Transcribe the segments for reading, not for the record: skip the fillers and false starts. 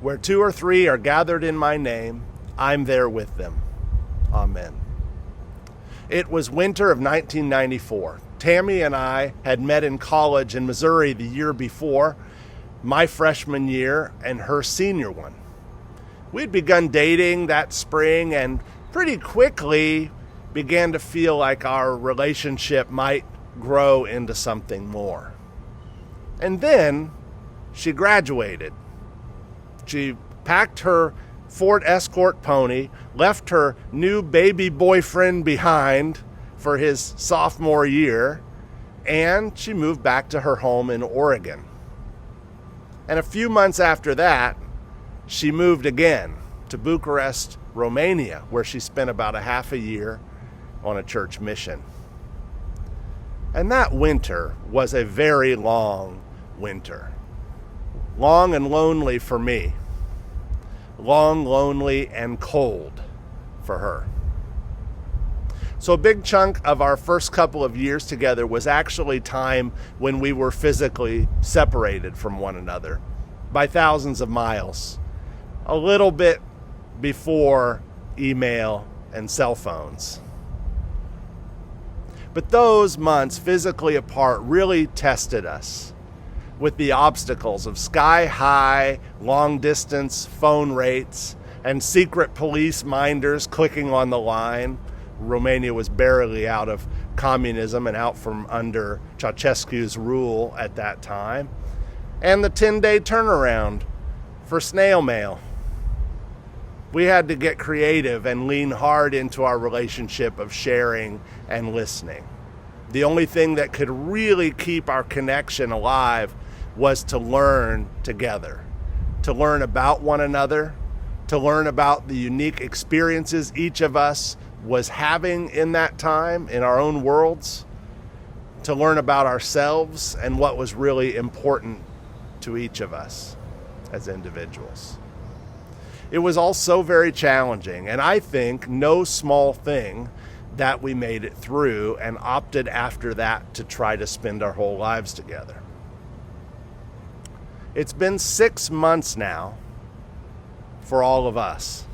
Where two or three are gathered in my name, I'm there with them. Amen. It was winter of 1994. Tammy and I had met in college in Missouri the year before, my freshman year and her senior one. We'd begun dating that spring and pretty quickly began to feel like our relationship might grow into something more. And then she graduated. She packed her Ford Escort pony, left her new baby boyfriend behind for his sophomore year, and she moved back to her home in Oregon. And a few months after that, she moved again to Bucharest, Romania, where she spent about a half a year on a church mission. And that winter was a very long winter. Long and lonely for me. Long, lonely, and cold for her. So a big chunk of our first couple of years together was actually time when we were physically separated from one another by thousands of miles. A little bit before email and cell phones. But those months physically apart really tested us with the obstacles of sky-high, long-distance phone rates and secret police minders clicking on the line. Romania was barely out of communism and out from under Ceausescu's rule at that time. And the 10-day turnaround for snail mail. We had to get creative and lean hard into our relationship of sharing and listening. The only thing that could really keep our connection alive was to learn together, to learn about one another, to learn about the unique experiences each of us was having in that time in our own worlds, to learn about ourselves and what was really important to each of us as individuals. It was also very challenging, and I think no small thing that we made it through and opted after that to try to spend our whole lives together. It's been 6 months now for all of us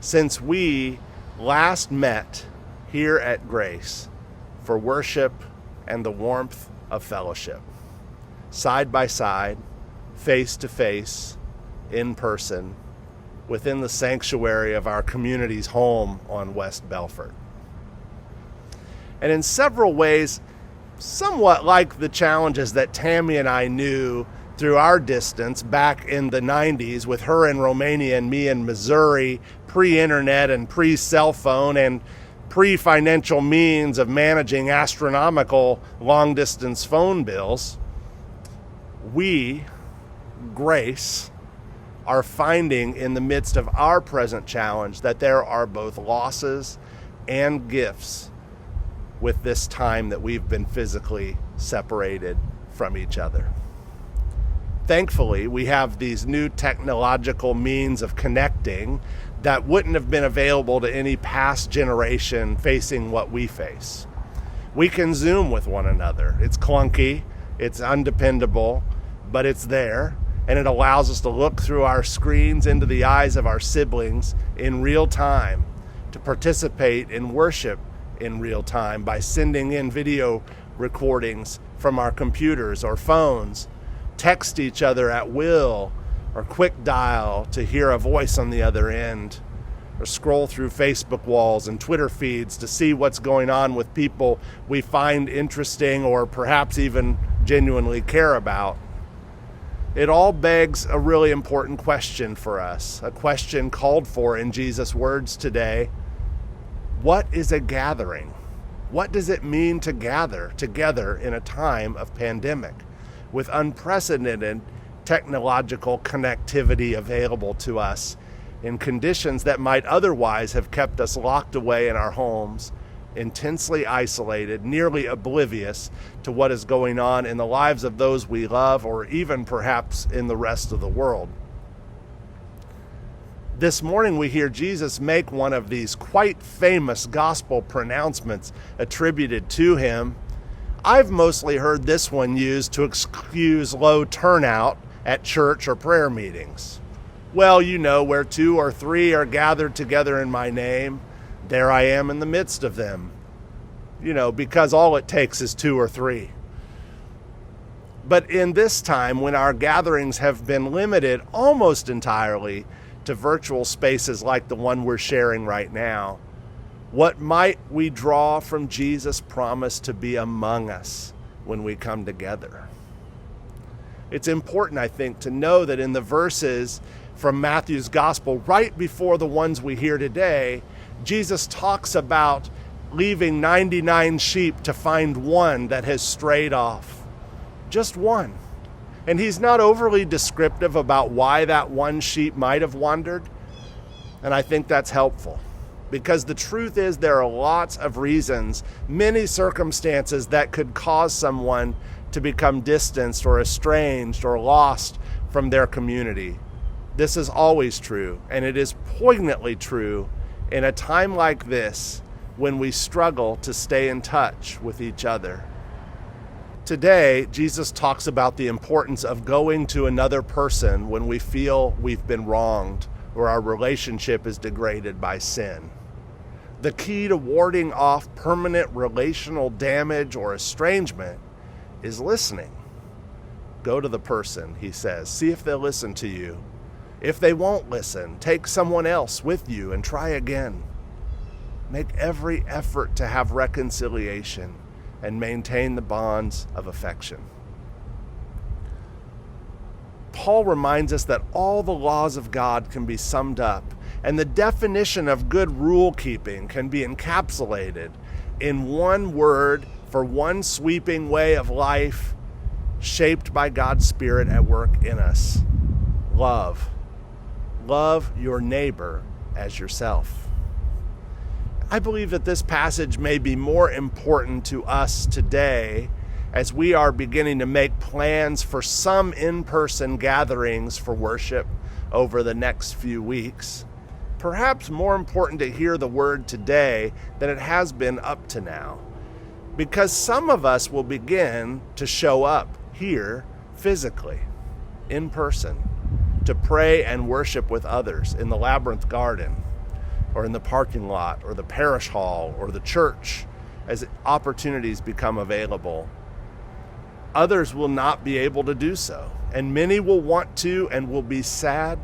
since we last met here at Grace for worship and the warmth of fellowship. Side by side, face to face, in person, within the sanctuary of our community's home on West Belfort. And in several ways, somewhat like the challenges that Tammy and I knew through our distance back in the 90s with her in Romania and me in Missouri, pre-internet and pre-cell phone and pre-financial means of managing astronomical long-distance phone bills, we, Grace, are finding in the midst of our present challenge that there are both losses and gifts with this time that we've been physically separated from each other. Thankfully, we have these new technological means of connecting that wouldn't have been available to any past generation facing what we face. We can Zoom with one another. It's clunky, it's undependable, but it's there, and it allows us to look through our screens into the eyes of our siblings in real time, to participate in worship in real time by sending in video recordings from our computers or phones, text each other at will, or quick dial to hear a voice on the other end, or scroll through Facebook walls and Twitter feeds to see what's going on with people we find interesting or perhaps even genuinely care about. It all begs a really important question for us, a question called for in Jesus' words today. What is a gathering? What does it mean to gather together in a time of pandemic with unprecedented technological connectivity available to us in conditions that might otherwise have kept us locked away in our homes, intensely isolated, nearly oblivious to what is going on in the lives of those we love or even perhaps in the rest of the world? This morning we hear Jesus make one of these quite famous gospel pronouncements attributed to him. I've mostly heard this one used to excuse low turnout at church or prayer meetings. Well, where two or three are gathered together in my name, there I am in the midst of them. Because all it takes is two or three. But in this time, when our gatherings have been limited almost entirely to virtual spaces like the one we're sharing right now, what might we draw from Jesus' promise to be among us when we come together? It's important, I think, to know that in the verses from Matthew's gospel, right before the ones we hear today, Jesus talks about leaving 99 sheep to find one that has strayed off. Just one. And he's not overly descriptive about why that one sheep might have wandered. And I think that's helpful. Because the truth is there are lots of reasons, many circumstances that could cause someone to become distanced or estranged or lost from their community. This is always true, and it is poignantly true in a time like this when we struggle to stay in touch with each other. Today, Jesus talks about the importance of going to another person when we feel we've been wronged or our relationship is degraded by sin. The key to warding off permanent relational damage or estrangement is listening. Go to the person, he says. See if they'll listen to you. If they won't listen, take someone else with you and try again. Make every effort to have reconciliation and maintain the bonds of affection. Paul reminds us that all the laws of God can be summed up, and the definition of good rule keeping can be encapsulated in one word for one sweeping way of life shaped by God's Spirit at work in us. Love. Love your neighbor as yourself. I believe that this passage may be more important to us today as we are beginning to make plans for some in-person gatherings for worship over the next few weeks. Perhaps more important to hear the word today than it has been up to now, because some of us will begin to show up here physically, in person, to pray and worship with others in the Labyrinth Garden, or in the parking lot, or the parish hall, or the church, as opportunities become available. Others will not be able to do so, and many will want to and will be sad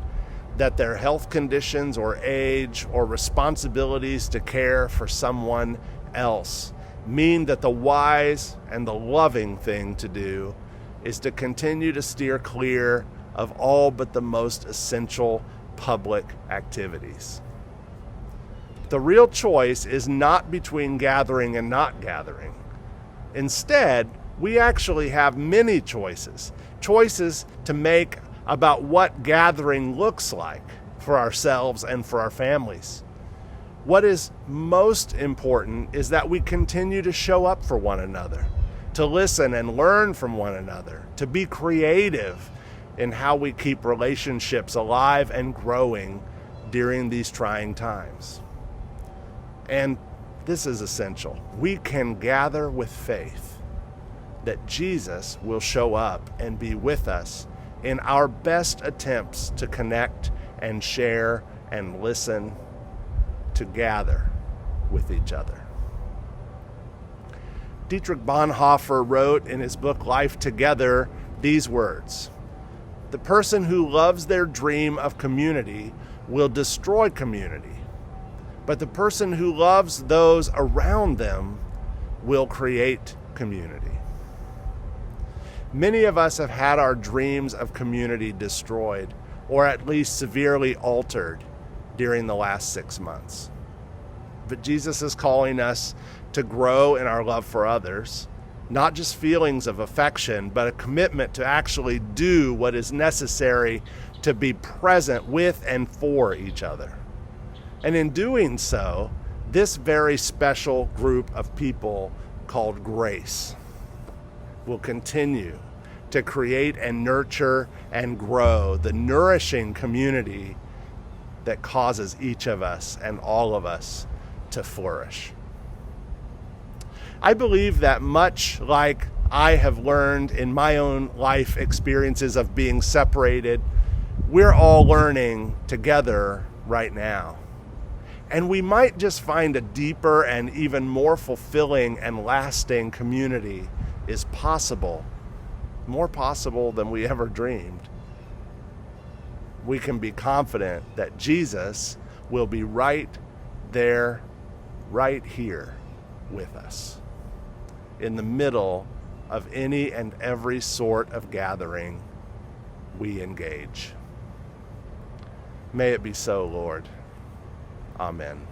that their health conditions or age or responsibilities to care for someone else mean that the wise and the loving thing to do is to continue to steer clear of all but the most essential public activities. The real choice is not between gathering and not gathering. Instead, we actually have many choices to make about what gathering looks like for ourselves and for our families. What is most important is that we continue to show up for one another, to listen and learn from one another, to be creative in how we keep relationships alive and growing during these trying times. And this is essential. We can gather with faith that Jesus will show up and be with us in our best attempts to connect and share and listen, to gather with each other. Dietrich Bonhoeffer wrote in his book Life Together these words: "The person who loves their dream of community will destroy community, but the person who loves those around them will create community." Many of us have had our dreams of community destroyed, or at least severely altered, during the last 6 months. But Jesus is calling us to grow in our love for others, not just feelings of affection, but a commitment to actually do what is necessary to be present with and for each other. And in doing so, this very special group of people called Grace will continue to create and nurture and grow the nourishing community that causes each of us and all of us to flourish. I believe that much like I have learned in my own life experiences of being separated we're all learning together right now. And we might just find a deeper and even more fulfilling and lasting community is possible, more possible than we ever dreamed. We can be confident that Jesus will be right there, right here with us, in the middle of any and every sort of gathering we engage. May it be so, Lord. Amen.